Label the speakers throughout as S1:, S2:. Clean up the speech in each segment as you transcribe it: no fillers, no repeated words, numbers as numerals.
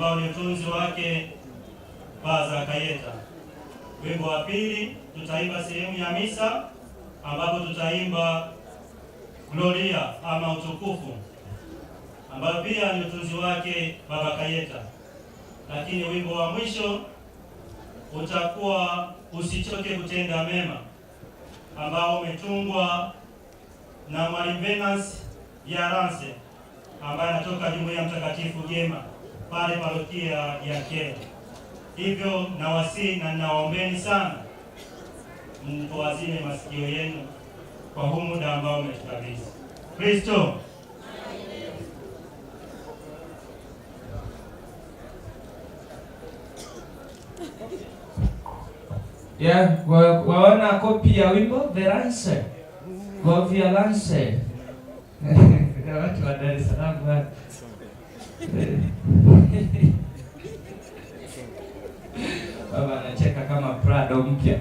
S1: ambao ni utunzi wake Baza Kayeta. Wimbo wa pili tutaimba sehemu ya misa ambapo tutaimba Gloria ama utukufu, ambayo pia ni utunzi wake Baba Kayeta. Lakini wimbo wa mwisho utakuwa usichoke kutenda mema, ambao umetungwa na Mwalimu Venance Yaranse ambaye anatoka Jumuiya Mtakatifu Gema pale parokia ya Kero. Hivyo nawasihi na ninawaombeni sana mtuazime masikio yenu kwa huu muda ambao umetukabidhi. Kristo.
S2: Yeah, waona kopi ya wimbo The Lance. Govia Lance. Watu wa Dar es Salaam bwana. Baba anacheka kama Prado mpya.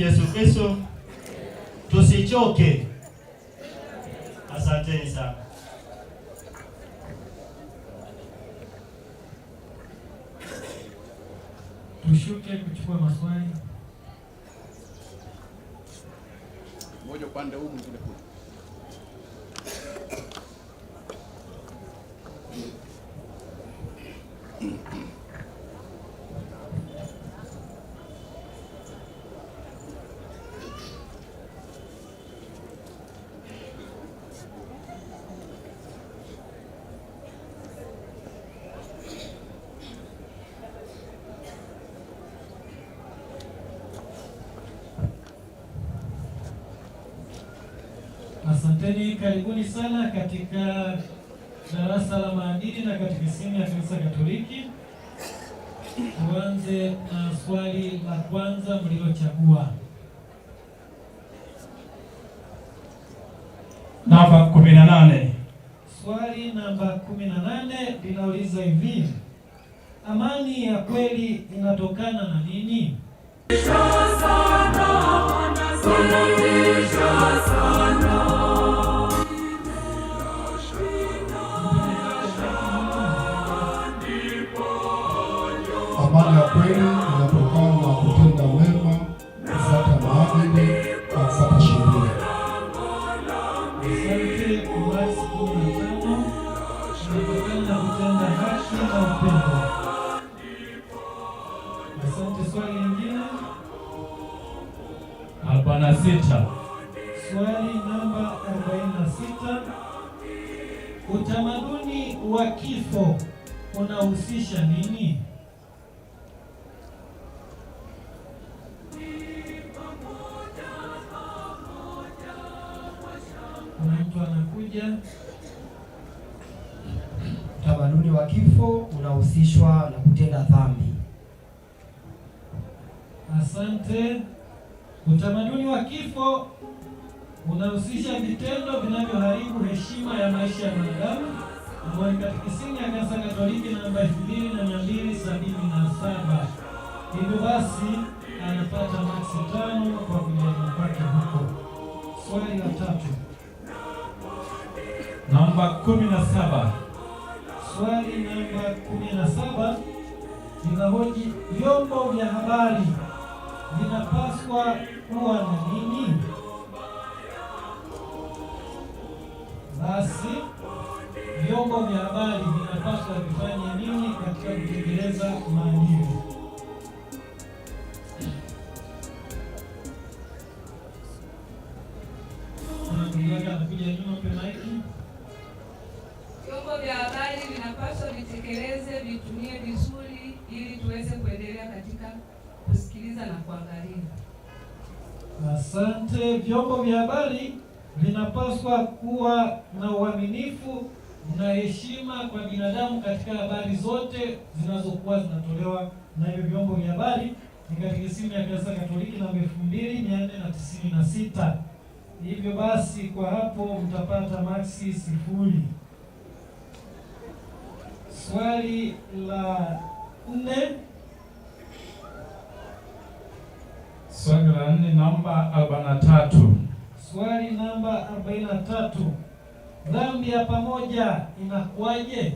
S1: Tumsifu Yesu Kristo. Tusichoke. Asanteni sana.
S3: Tushuke kuchukua maswali.
S4: Moja upande huu mwingine kule.
S3: Asanteni, karibuni sana katika darasa la maadili na katekisimu ya Kanisa Katoliki. Tuanze na swali la kwanza mlilochagua.
S2: Namba 18.
S3: Swali namba 18 linauliza hivi: amani ya kweli inatokana na nini?
S5: Amani ya kweli inatokana na kutenda mema, kufuata maadili na kufuata sheria.
S3: Asante. Uasi 15 inatokana na kutenda haki na upendo. Asante. Swali lingine
S2: 46.
S3: Swali namba 46. Utamaduni wa kifo unahusisha nini? Kuna mtu anakuja.
S6: Utamaduni wa kifo unahusishwa na kutenda dhambi.
S3: Asante. Utamaduni wa kifo unahusisha vitendo vinavyoharibu heshima ya maisha ya mwanadamu, ambayo ni katekisimu ya Kanisa Katoliki namba 2277. Hivyo basi anapata maksi 5 kwa kujaribu kwake huko. Swali la 3.
S2: Namba 17.
S3: Swali namba 17 linahoji vyombo vya habari vinapaswa kuwa na nini? Basi vyombo vya habari vinapaswa vifanye nini katika kutekeleza maadili? Anakuja nyuma penaiki.
S7: Vyombo vya habari vinapaswa vitekeleze, vitumie vizuri ili tuweze kuendelea katika kusikiliza na kuangalia.
S3: Asante. Vyombo vya habari vinapaswa kuwa na uaminifu na heshima kwa binadamu katika habari zote zinazokuwa zinatolewa na hivyo vyombo vya habari. Ni katekisimu ya Kanisa Katoliki namba 2496. Hivyo basi kwa hapo mtapata maksi 0. Swali la 4.
S2: Swali la 4 namba 43.
S3: Swali namba 43. Dhambi ya pamoja inakuwaje?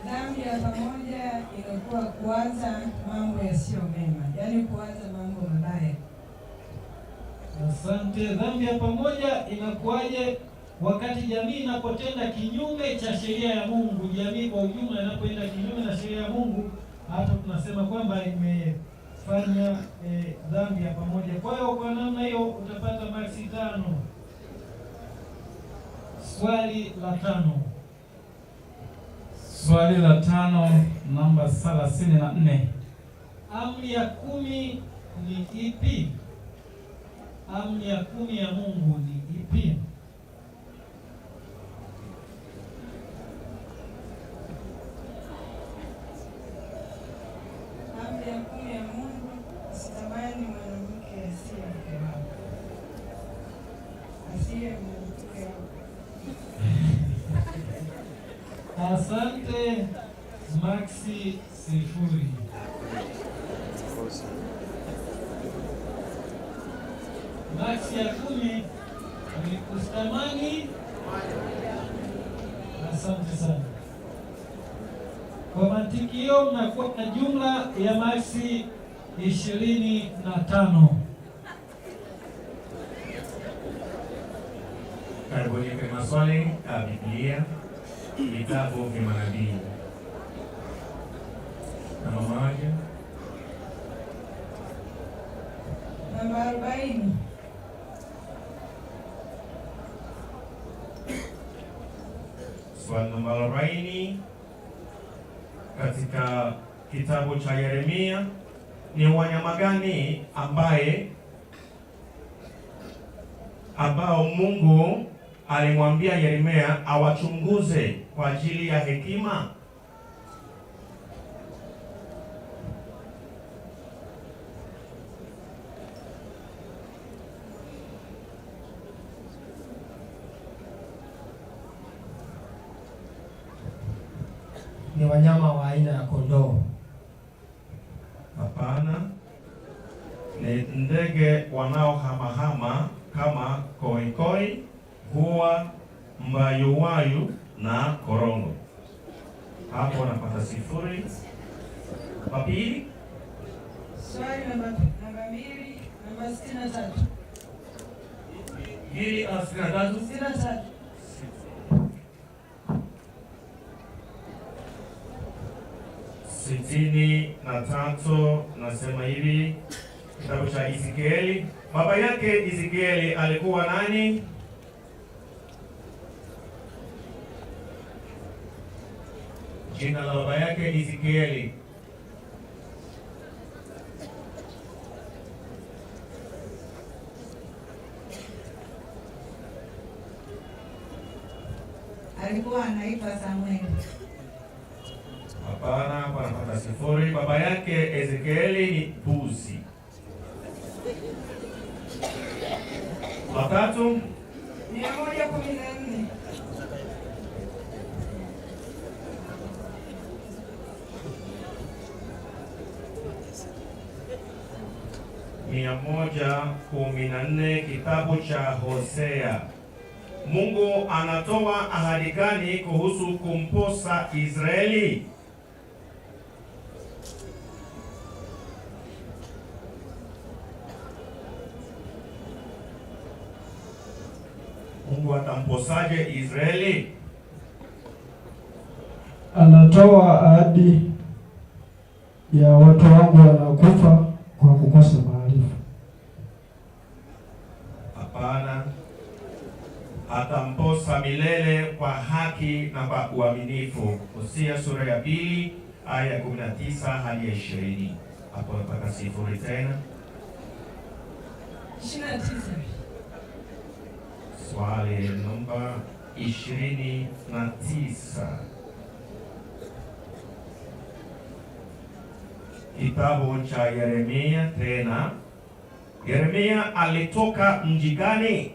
S7: Dhambi ya pamoja inakuwa kuanza mambo yasiyo mema, yaani kuanza mambo mabaya.
S3: Asante. Dhambi ya pamoja inakuwaje? Wakati jamii inapotenda kinyume cha sheria ya Mungu. Jamii kwa ujumla inapoenda kinyume na sheria ya Mungu, hata tunasema kwamba imefanya dhambi ya pamoja. Kwa hiyo kwa namna hiyo utapata maksi 5. Swali la 5.
S2: Swali la 5 namba 34.
S3: Amri ya 10 ni ipi? Amri ya 10 ya Mungu ni ipi?
S7: Amri ya 10 ya Mungu, usitamani mwanamke asiye mke wako.
S3: Asante. Maxi 0. Maxi ya 10 ni Kustamani. Asante sana. Kwa mantiki hiyo mnakuwa na jumla ya maxi 25.
S8: Karibuni kwa maswali ya Biblia, vitabu vya manabii. Na mama wake
S7: Namba 40.
S8: swali namba 40 katika kitabu cha Yeremia, ni wanyama gani ambao Mungu alimwambia Yeremia awachunguze kwa ajili ya hekima?
S6: Ni wanyama wa aina ya kondoo.
S8: Hapana, ni ndege wanaohamahama kama koikoi, hua, mbayuwayu na korongo. Hapo napata 0. Papili.
S7: Swali namba 2, namba 63.
S8: Hili 63.
S7: 63.
S8: 63 nasema hivi, kitabu cha Ezekieli. Baba yake Ezekieli alikuwa nani? Jina la baba yake Ezekieli.
S7: Alikuwa anaitwa Samueli.
S8: Hapana, kwa napata 0. Baba yake Ezekieli ni Buzi. 3.
S7: 114.
S8: 114, kitabu cha Hosea. Mungu anatoa ahadi gani kuhusu kumposa Israeli? Mungu atamposaje Israeli?
S3: Anatoa ahadi ya watu wangu wanakufa kwa kukosa maarifa.
S8: Hapana, atamposa milele kwa haki na kwa uaminifu. Hosea sura ya 2 aya 19 hadi 20. Hapo napata 0 tena.
S7: 29.
S8: Swali namba 29. Kitabu cha Yeremia tena. Yeremia alitoka mji gani?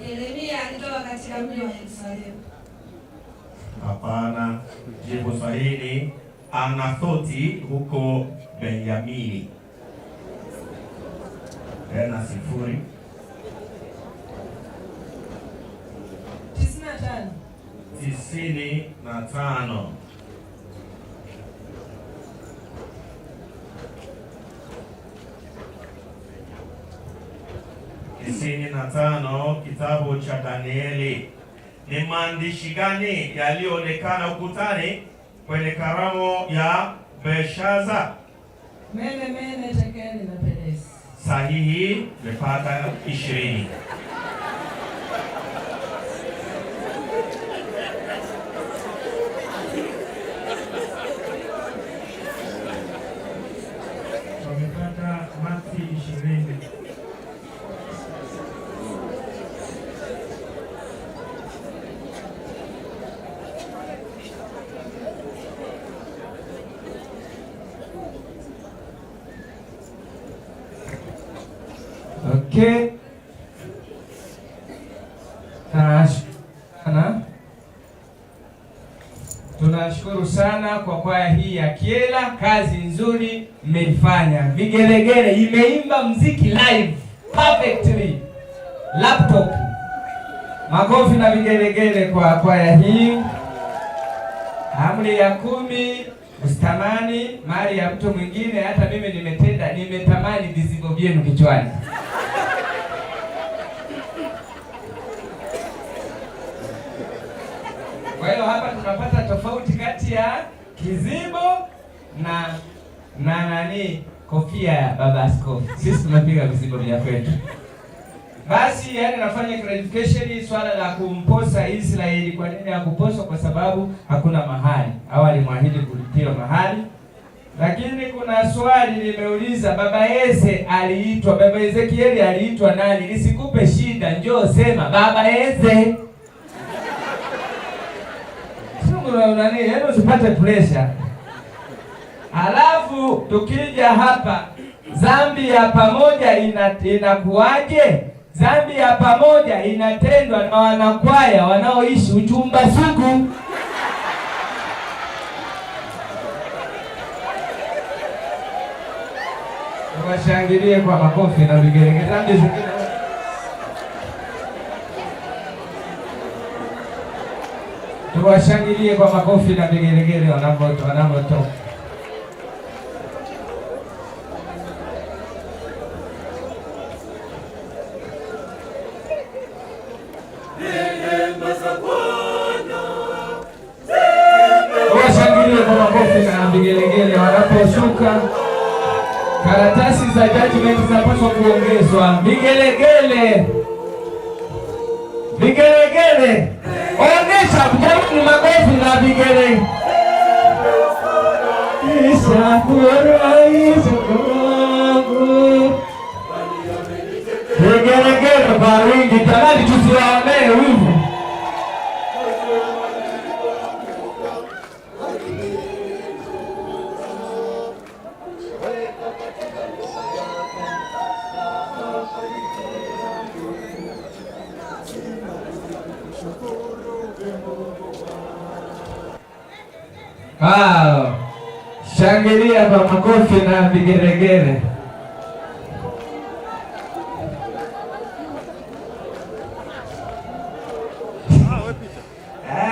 S7: Yeremia alitoka katika mji wa Yerusalemu.
S8: Hapana, jibu sahihi Anathoti huko Benyamini. Tena 0.
S7: 95.
S8: 95. Kitabu cha Danieli. Ni maandishi gani yaliyoonekana ukutani kwenye karamu ya Belshaza?
S7: Mene mene tekeli na peresi.
S8: Sahihi, nimepata 20. Wamepata maxi
S2: Okay. Tunashukuru sana kwa kwaya hii ya Kyela, kazi nzuri mmeifanya. Vigelegele, imeimba mziki live perfectly. Laptop. Makofi na vigelegele kwa kwaya hii. Amri ya 10 usitamani mali ya mtu mwingine. Hata mimi nimetamani vizibo vyenu kichwani. Kwa hiyo hapa tunapata tofauti kati ya kizibo na nani, kofia ya baba askofu. Sisi tunapiga vizibo vya kwetu. Basi yani nafanya clarification swala la kumposa Israeli. Kwa nini hakuposwa? Kwa sababu hakuna mahali. Awali mwahidi kulipia mahali. Lakini kuna swali nimeuliza, baba Ezekieli aliitwa nani? Nisikupe shida, njoo sema baba Eze. Yaani usipate pressure. Alafu tukija hapa, dhambi ya pamoja inakuwaje? Dhambi ya pamoja inatendwa na wanakwaya wanaoishi uchumba sugu. Washangilie kwa makofi na vigelegele. Dhambi zingine tuwashangilie kwa makofi na vigelegele wanapotoka. Tuwashangilie kwa makofi na vigelegele wanaposhuka. Karatasi za judgment zinapaswa kuongezwa. Vigelegele. Vigelegele. Onyesha mjamani makofi na vigelegele. Vigelegele kwa wingi, tamani tusiwaonee wivu. Wow. Shangilia kwa makofi na vigelegele.